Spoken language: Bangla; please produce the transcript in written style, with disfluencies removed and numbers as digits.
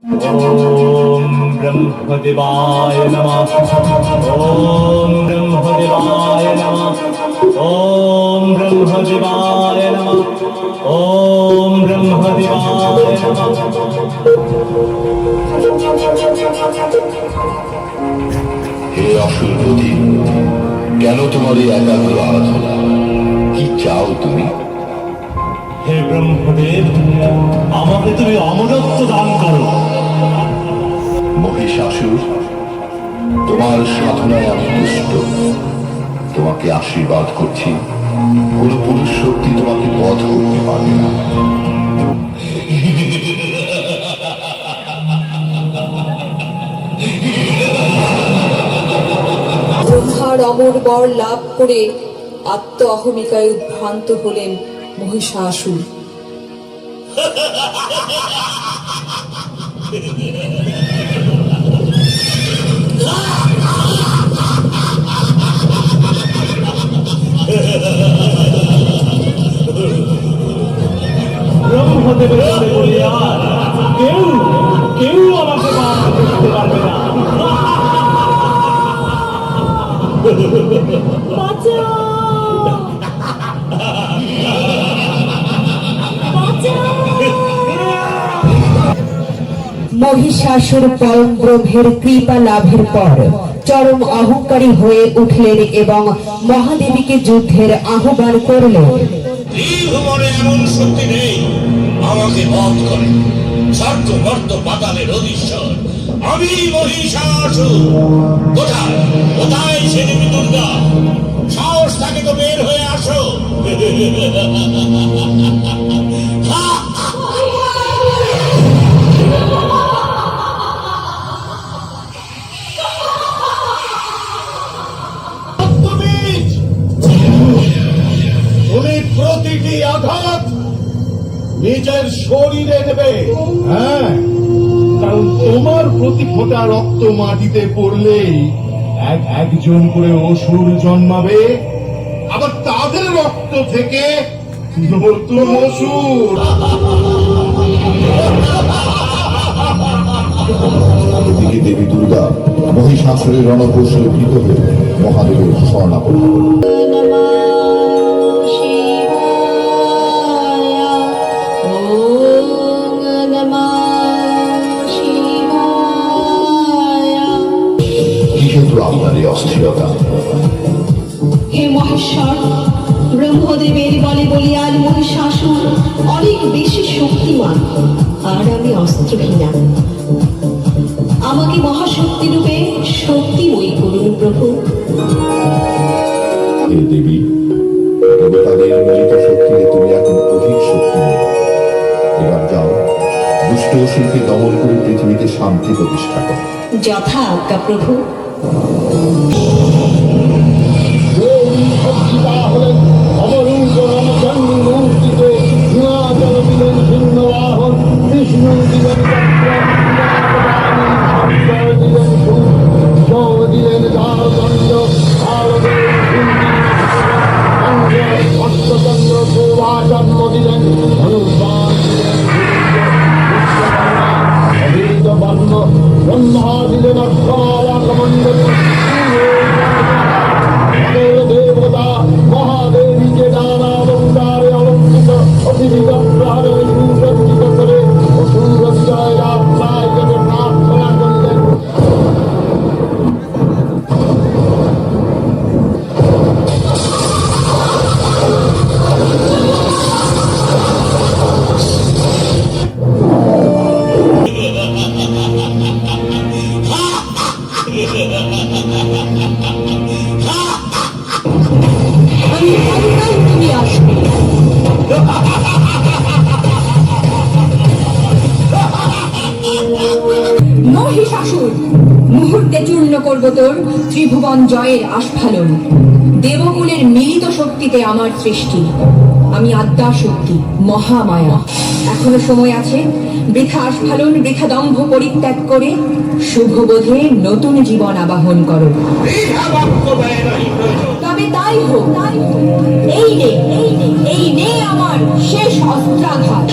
ओम ब्रह्मदेवाय नमः। ओम ब्रह्मदेवाय नमः। ओम ब्रह्मदेवाय नमः। ओम ब्रह्मदेवाय नमः। হে অসুরপতি, কেন তোমার এই একাগ্র আরাধনা? কি চাও তুমি? হে ব্রহ্মদেব, আমাকে তুমি অমরত্ব দান করো। মহিষাসুর, তোমার সাধনায় আমি তুষ্ট। তোমাকে আশীর্বাদ করছি, কোন পুরুষ শক্তি তোমাকে বধ করতে পারবে না। ব্রহ্মার অমর বর লাভ করে আত্ম অহমিকায় উদ্ভ্রান্ত হলেন মহিষাসুর। ব্রহ্মদেবের পরে বলে আর কেউ কেউ আমাকে বাধা করতে পারবে না। মহিষাসুর পরম ব্রহ্মের কৃপা লাভের পর চরম অহংকারী হয়ে উঠলেন এবং মহাদেবীকে যুদ্ধের আহ্বান করলেন। ত্রিভুবনে এমন শক্তি নেই আমাকে বধ করে। স্বর্গ মর্ত পাতালের অধীশ্বর আমি মহিষাসুর। কোথায় কোথায় সে দেবী দুর্গা? সাহস থাকে তো বের হয়ে আসো। তুমি প্রতিটি আঘাত নিজের শরীরে নেবে। হ্যাঁ, কারণ তোমার প্রতি ফোঁটা রক্ত মাটিতে পড়লেই একজন করে অসুর জন্মাবে, আবার তাদের রক্ত থেকে নতুন অসুর। এদিকে দেবী দুর্গা মহিষাসুরের রণকৌশলে ভীত হয়ে মহাদেবের শরণাপন্ন হলেন। কিসেতু আপনার এই অস্থিরতা? হে মহেশ্বর, ব্রহ্মদেবের বলে বলিয়ান মহিষাসুর অনেক বেশি শক্তিমান, আর আমি অস্ত্রহীনা। আমাকে মহাশক্তি রূপে শক্তিময়ী করুন প্রভু। হে দেবী, তবে তাদের মিলিত শক্তিতে তুমি এখন অধিক শক্তি নেই। এবার যাও, দুষ্ট অসুরকে দমন করে পৃথিবীতে শান্তি প্রতিষ্ঠা করো। যথা আজ্ঞা প্রভু। হলেন অবরূপ রামচন্দ্র মূর্তিতে হিমাচল দিলেন সিংহবাহন, বিষ্ণু দিলেন দিলেন দিলেন দ্বারদণ্ড, অষ্টচন্দ্র শোভাচন্দ্র দিলেন, হনুমান দিলেন বর্ণ, ব্রহ্মা দিলেন অক্ষমণ্ডল, দেবতা মহাদেবীকে নানা অলঙ্কারে অলঙ্কৃত অতিবিগ্রহারে সুসজ্জিত করে অসুর বিজয় রাস্তায় প্রার্থনা করলেন। মহিষাসুর, মুহূর্তে চূর্ণ করব তোর ত্রিভুবন জয়ের আস্ফালন। দেবকুলের মিলিত শক্তিতে আমার সৃষ্টি, আমি আদ্যা শক্তি মহামায়া। এখনো সময় আছে, বৃথা আস্ফালন বৃথা দম্ভ পরিত্যাগ করে শুভবোধে নতুন জীবন আবাহন করো। তবে তাই হোক, এই নে আমার শেষ অস্ত্রাঘাত।